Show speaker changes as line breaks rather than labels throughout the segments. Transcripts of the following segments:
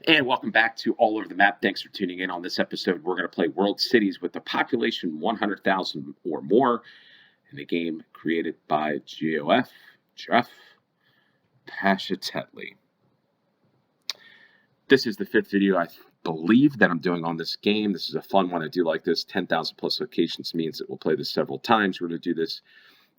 And welcome back to All Over the Map. Thanks for tuning in. On this episode, we're going to play World Cities with a population 100,000 or more in a game created by Goaff, Paschtetli. This is the fifth video I believe that I'm doing on this game. This is a fun one. I do like this. 10,000 plus locations means that we'll play this several times. We're going to do this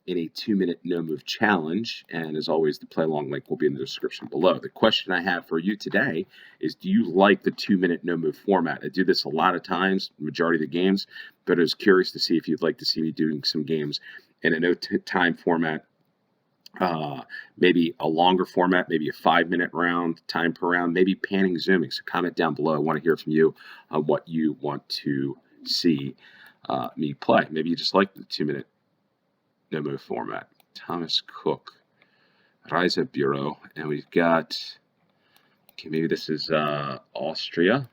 in a 2-minute no-move challenge, and as always, the play-along link will be in the description below. The question I have for you today is, do you like the 2-minute no-move format? I do this a lot of times, majority of the games, but I was curious to see if you'd like to see me doing some games in a no-time format, maybe a longer format, maybe a 5-minute round, time per round, maybe panning, zooming. So comment down below. I want to hear from you on what you want to see me play. Maybe you just like the 2-minute no-move format. Thomas Cook, Reise Bureau, and we've got, okay, maybe this is Austria.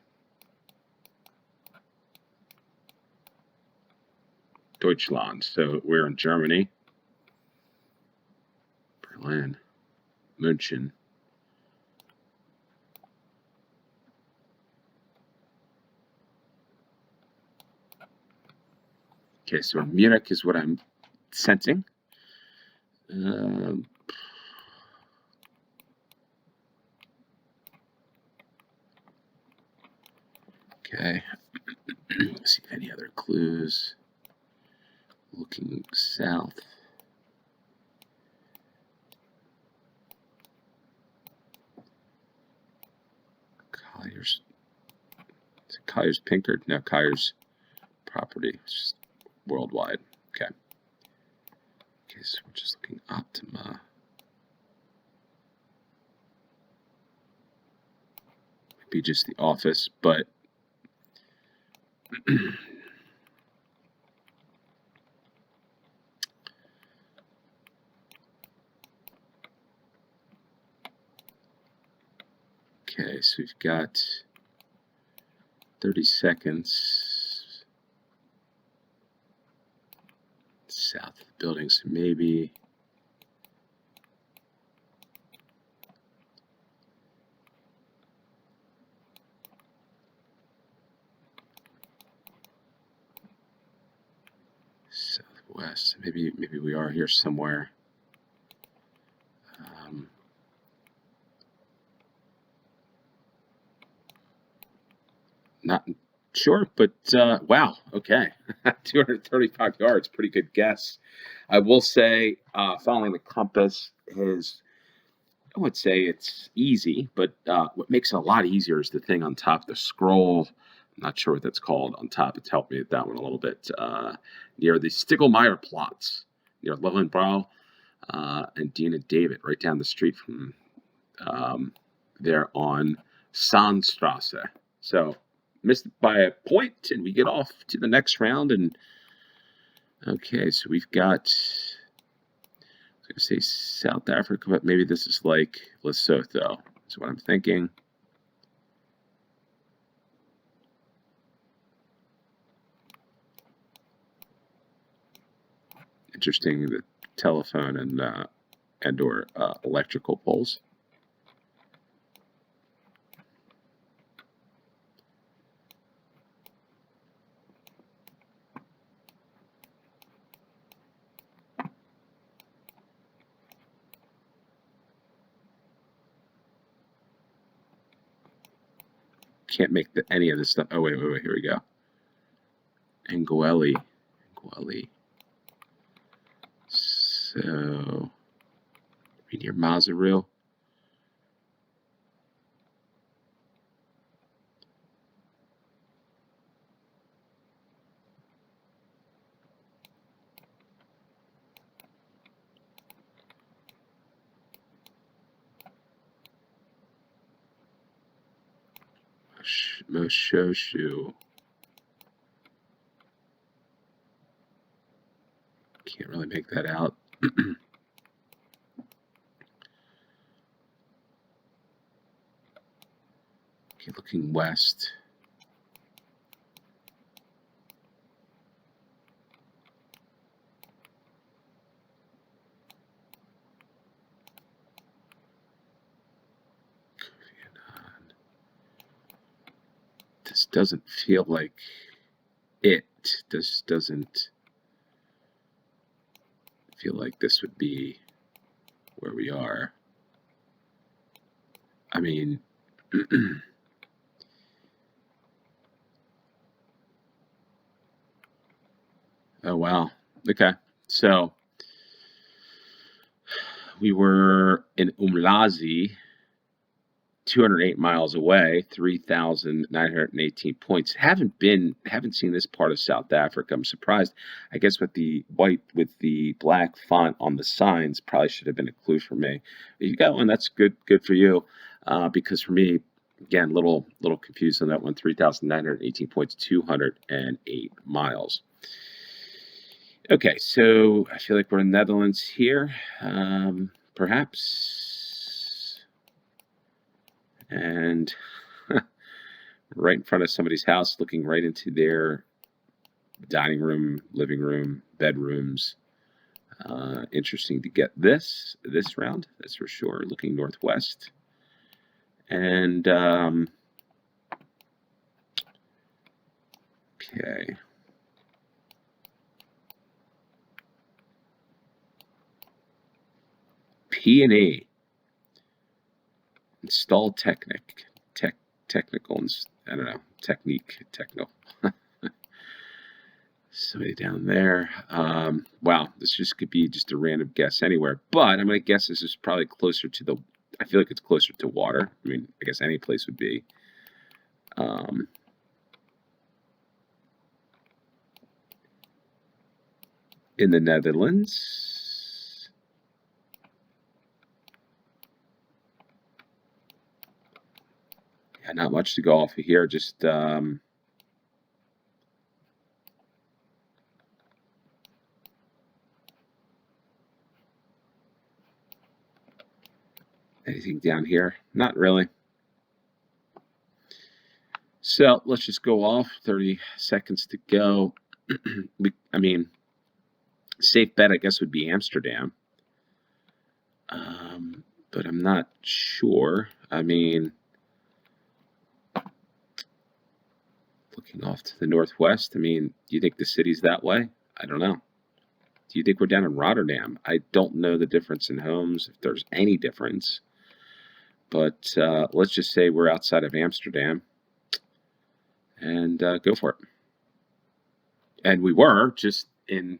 Deutschland, so we're in Germany. Berlin, München. Okay, so Munich is what I'm sensing. Okay, let's see if any other clues. Looking south. Collier's. Is it Collier's Pinkard? No, Collier's property. It's just worldwide. Okay. Okay, so we're just looking Optima. Might be just the office, but okay, so we've got 30 seconds south of the building, so maybe southwest. Maybe we are here somewhere. Not sure, but wow, okay. 235 yards, pretty good guess. I will say following the compass is, I would say it's easy, but what makes it a lot easier is the thing on top, the scroll. I'm not sure what that's called on top. It's helped me with that one a little bit. Near the Stiglmeyer plots, near Löwenbräu and Dina David, right down the street from there on Sandstrasse. So missed by a point, and we get off to the next round. And okay, so we've got, I was going to say South Africa, but maybe this is like Lesotho, is what I'm thinking. Interesting, the telephone and or electrical poles. Can't make any of this stuff. Oh, wait, here we go. Ngueli. So, we near Maseru. Moshoshu. Can't really make that out. Okay, looking west. doesn't feel like it. This doesn't feel like this would be where we are. I mean, oh wow. Okay. So we were in Umlazi, 208 miles away, 3,918 points. Haven't seen this part of South Africa. I'm surprised. I guess with the black font on the signs probably should have been a clue for me. You got one, that's good for you. Because for me, again, little confused on that one. 3,918 points, 208 miles. Okay, so I feel like we're in the Netherlands here, perhaps. And right in front of somebody's house, looking right into their dining room, living room, bedrooms. Interesting to get this round, that's for sure. Looking northwest. And okay. P&E. Install technical, I don't know, techno. Somebody down there. Wow, this just could be just a random guess anywhere, but I'm going to guess this is probably closer to I feel like it's closer to water. I mean, I guess any place would be. In the Netherlands. Yeah, not much to go off of here. Just anything down here? Not really. So let's just go off. 30 seconds to go. I mean, safe bet, I guess, would be Amsterdam. But I'm not sure. I mean, looking off to the northwest, I mean, do you think the city's that way? I don't know. Do you think we're down in Rotterdam? I don't know the difference in homes, if there's any difference. But let's just say we're outside of Amsterdam. And go for it. And we were just in,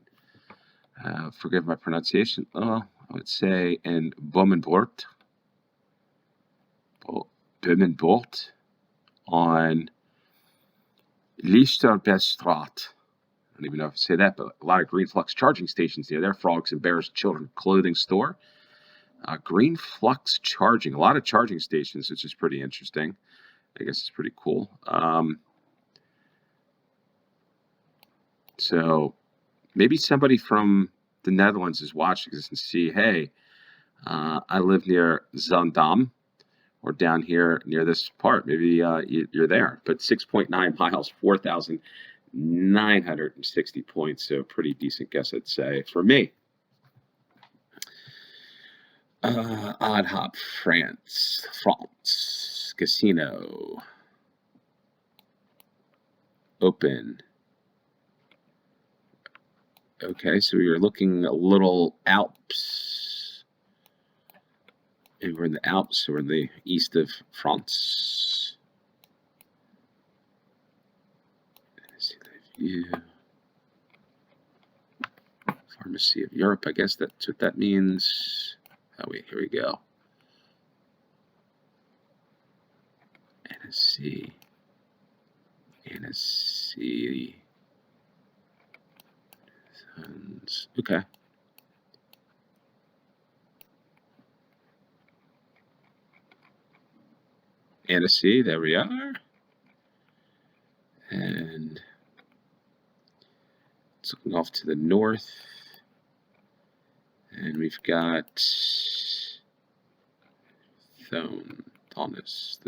forgive my pronunciation, I would say in Bomenbort on Liefsterbestraat. I don't even know if I say that, but a lot of Green Flux charging stations near there. Frogs and Bears Children Clothing Store. Green Flux charging. A lot of charging stations, which is pretty interesting. I guess it's pretty cool. So maybe somebody from the Netherlands is watching this and see, hey, I live near Zandam, or down here near this part. Maybe you're there. But 6.9 miles, 4,960 points. So pretty decent guess, I'd say, for me. Odd Hop, France, casino, open. Okay, so we are looking a little Alps. And we're in the Alps, so we're in the east of France. See the view. Pharmacy of Europe, I guess that's what that means. Oh wait, here we go. Annecy. Okay. Annecy, there we are. And it's looking off to the north. And we've got Thomas.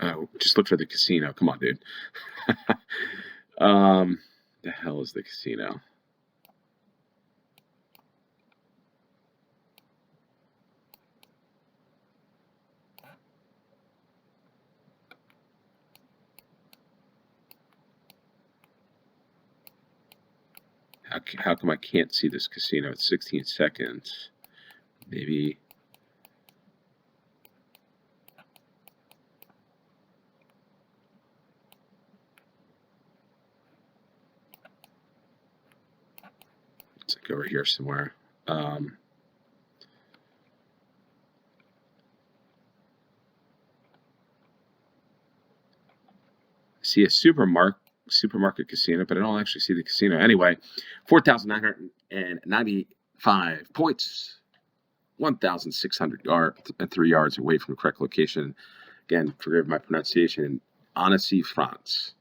Oh, just look for the casino. Come on, dude. The hell is the casino? How come I can't see this casino? It's 16 seconds. Maybe. It's like over here somewhere. See a supermarket casino, but I don't actually see the casino. Anyway, 4,995 points, 1,603 yards away from the correct location. Again, forgive my pronunciation, Annecy, France.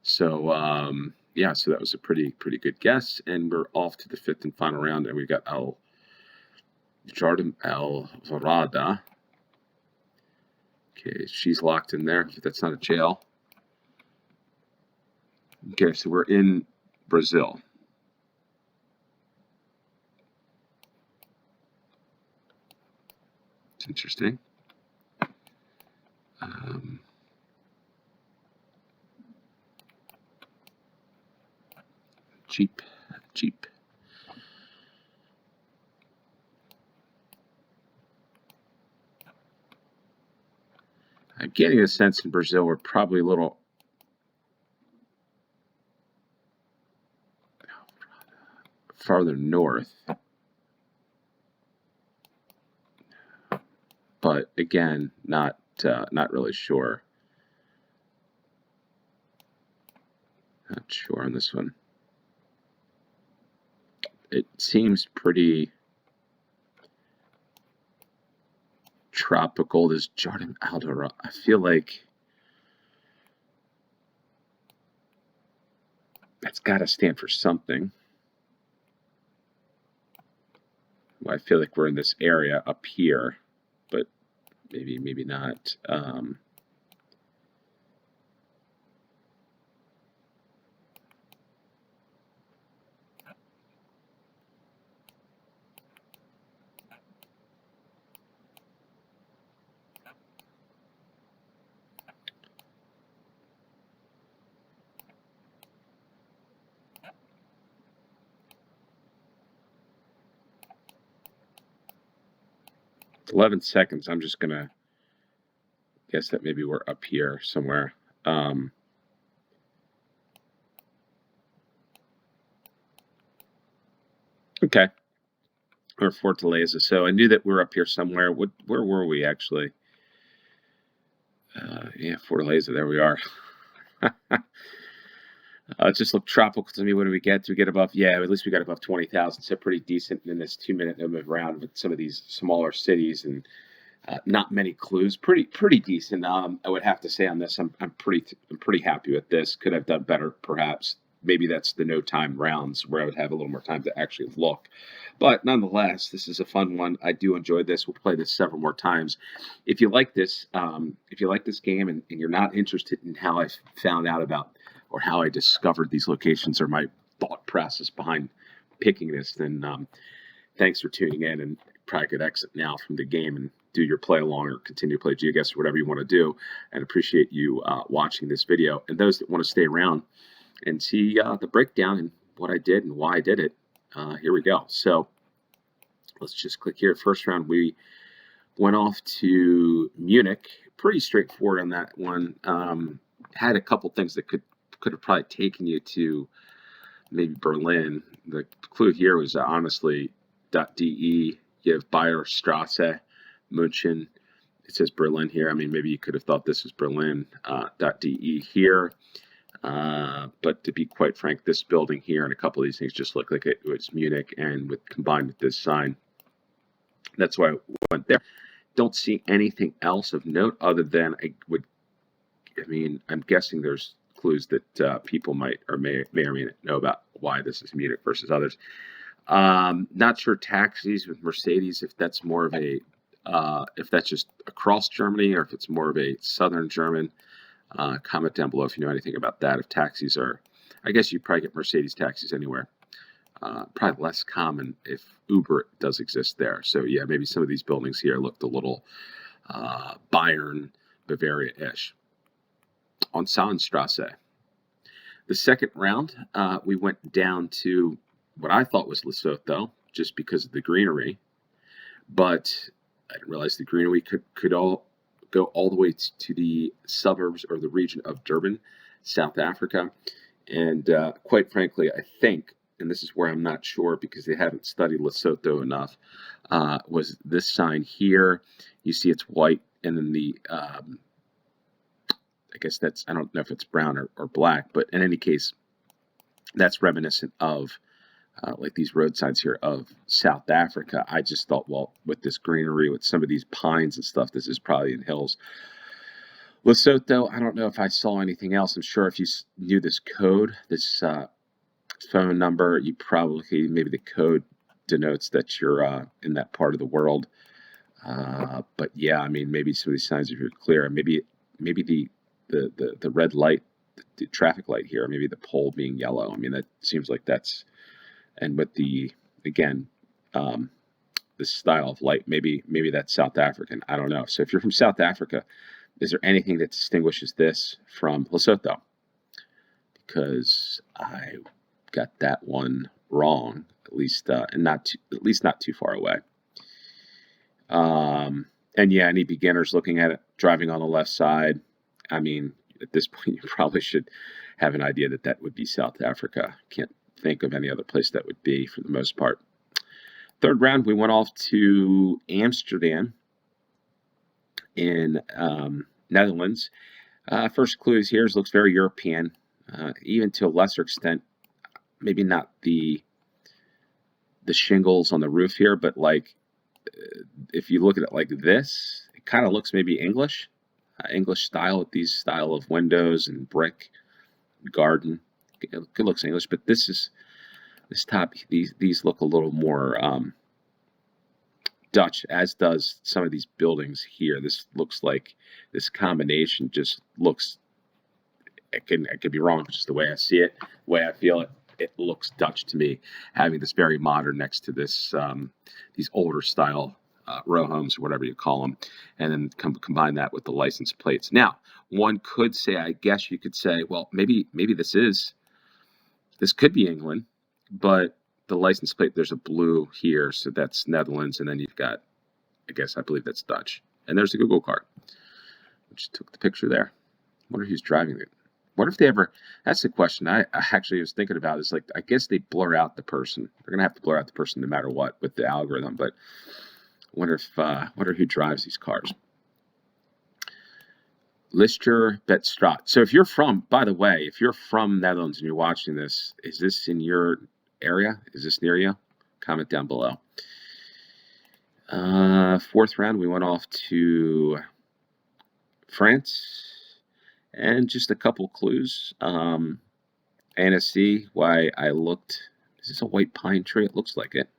So, yeah, so that was a pretty good guess. And we're off to the fifth and final round, and we got El Jardim El Varada. Okay, she's locked in there. That's not a jail. Okay, so we're in Brazil. It's interesting. Jeep. I'm getting a sense in Brazil we're probably a little farther north. But again, not really sure. Not sure on this one. It seems pretty tropical. This Jardim Aldera. I feel like that's got to stand for something. Well, I feel like we're in this area up here, but maybe not. 11 seconds. I'm just gonna guess that maybe we're up here somewhere. Okay, or Fortaleza. So I knew that we were up here somewhere. Where were we actually? Yeah, Fortaleza. There we are. It just looked tropical to me. What do we get? Do we get above? Yeah, at least we got above 20,000. So pretty decent in this 2-minute move around with some of these smaller cities and not many clues. Pretty decent. I would have to say on this, I'm pretty happy with this. Could have done better, perhaps. Maybe that's the no time rounds where I would have a little more time to actually look. But nonetheless, this is a fun one. I do enjoy this. We'll play this several more times. If you like this game and you're not interested in how I found out about or how I discovered these locations or my thought process behind picking this, then thanks for tuning in, and probably could exit now from the game and do your play along or continue to play GeoGuessr or whatever you want to do, and appreciate you watching this video. And those that want to stay around and see the breakdown and what I did and why I did it, here we go. So let's just click here. First round, we went off to Munich. Pretty straightforward on that one. Had a couple things that could have probably taken you to maybe Berlin. The clue here was honestly .de. You have Bayerstrasse, München. It says Berlin here. I mean, maybe you could have thought this was Berlin. .de here. But to be quite frank, this building here and a couple of these things just look like it was Munich, and combined with this sign, that's why I went there. Don't see anything else of note other than I'm guessing there's clues that people might or may or may not know about why this is Munich versus others. Not sure taxis with Mercedes, if that's more of a if that's just across Germany or if it's more of a southern German. Comment down below if you know anything about that, if taxis are I guess you probably get Mercedes taxis anywhere. Probably less common if Uber does exist there. So yeah, maybe some of these buildings here looked a little Bayern, Bavaria-ish. On Sandstrasse. The second round, we went down to what I thought was Lesotho, just because of the greenery. But I didn't realize the greenery could all go all the way to the suburbs or the region of Durban, South Africa. And quite frankly, I think, and this is where I'm not sure because they haven't studied Lesotho enough, was this sign here. You see it's white, and then the, I guess that's, I don't know if it's brown or black, but in any case, that's reminiscent of like these road signs here of South Africa. I just thought, well, with this greenery, with some of these pines and stuff, this is probably in hills. Lesotho, I don't know if I saw anything else. I'm sure if you knew this code, this phone number, you probably, maybe the code denotes that you're in that part of the world. But yeah, I mean, maybe some of these signs are clear. Maybe the red light, the traffic light here, maybe the pole being yellow. I mean, that seems like that's, and with the, again, this style of light, maybe that's South African. I don't know. So if you're from South Africa, is there anything that distinguishes this from Lesotho? Because I got that one wrong, at least, and at least not too far away. And yeah, any beginners looking at it, driving on the left side, I mean, at this point, you probably should have an idea that that would be South Africa. Can't think of any other place that would be for the most part. Third round, we went off to Amsterdam in Netherlands. First clues here looks very European, even to a lesser extent. Maybe not the shingles on the roof here, but like if you look at it like this, it kind of looks maybe English style with these style of windows and brick garden. It looks English, but this top, these look a little more Dutch, as does some of these buildings here. This looks like this combination just looks, I could be wrong, just the way I see it, the way I feel it. It looks Dutch to me, having this very modern next to this these older style row homes or whatever you call them, and then combine that with the license plates. Now, one could say, I guess you could say, well, maybe this could be England, but the license plate, there's a blue here, so that's Netherlands, and then you've got, I believe that's Dutch. And there's the Google card, which took the picture there. Wonder who's driving it. What if they ever, that's the question I actually was thinking about, is like, I guess they blur out the person. They're going to have to blur out the person no matter what with the algorithm, but I wonder who drives these cars. Lister Betstraat. So if you're from, by the way, if you're from Netherlands and you're watching this, is this in your area? Is this near you? Comment down below. Fourth round, we went off to France. And just a couple clues. NSC, why I looked, is this a white pine tree? It looks like it.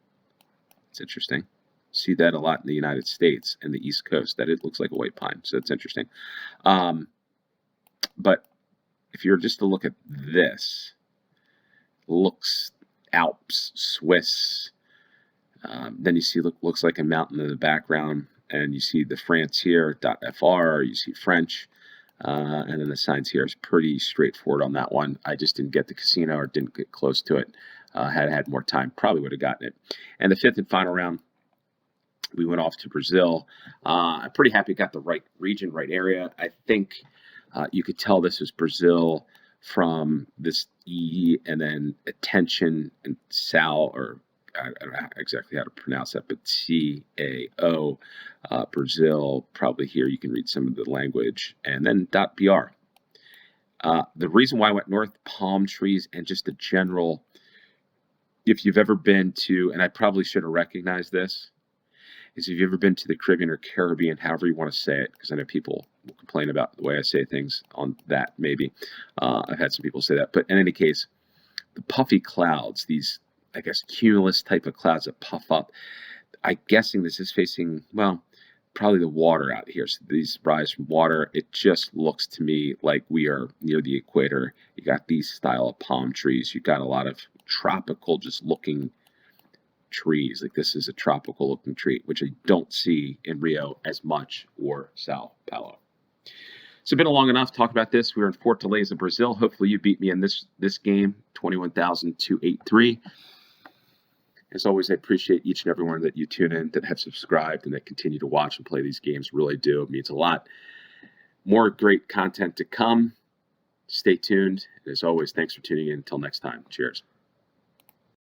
It's interesting. See that a lot in the United States and the East Coast, that it looks like a white pine. So it's interesting. But if you're just to look at this, looks Alps, Swiss. Then you see, looks like a mountain in the background. And you see the France here, .fr, you see French. And then the signs here is pretty straightforward on that one. I just didn't get the casino or didn't get close to it. Had I had more time, probably would have gotten it. And the fifth and final round, we went off to Brazil. I'm pretty happy got the right region, right area. I think you could tell this was Brazil from this E and then attention and Sal, or I don't know exactly how to pronounce that, but CAO, Brazil, probably here you can read some of the language, and then .br. The reason why I went north, palm trees, and just a general, if you've ever been to, and I probably should have recognized this, is if you've ever been to the Caribbean or Caribbean, however you want to say it, because I know people will complain about the way I say things on that, maybe. I've had some people say that, but in any case, the puffy clouds, these, I guess, cumulus type of clouds that puff up. I'm guessing this is facing, well, probably the water out here. So these rise from water. It just looks to me like we are near the equator. You got these style of palm trees. You got a lot of tropical just looking trees. Like this is a tropical looking tree, which I don't see in Rio as much or Sao Paulo. So it's been long enough to talk about this. We're in Fortaleza, Brazil. Hopefully you beat me in this game, 21,283. As always, I appreciate each and every one that you tune in, that have subscribed, and that continue to watch and play these games. Really do. It means a lot. More great content to come. Stay tuned. And as always, thanks for tuning in. Until next time. Cheers.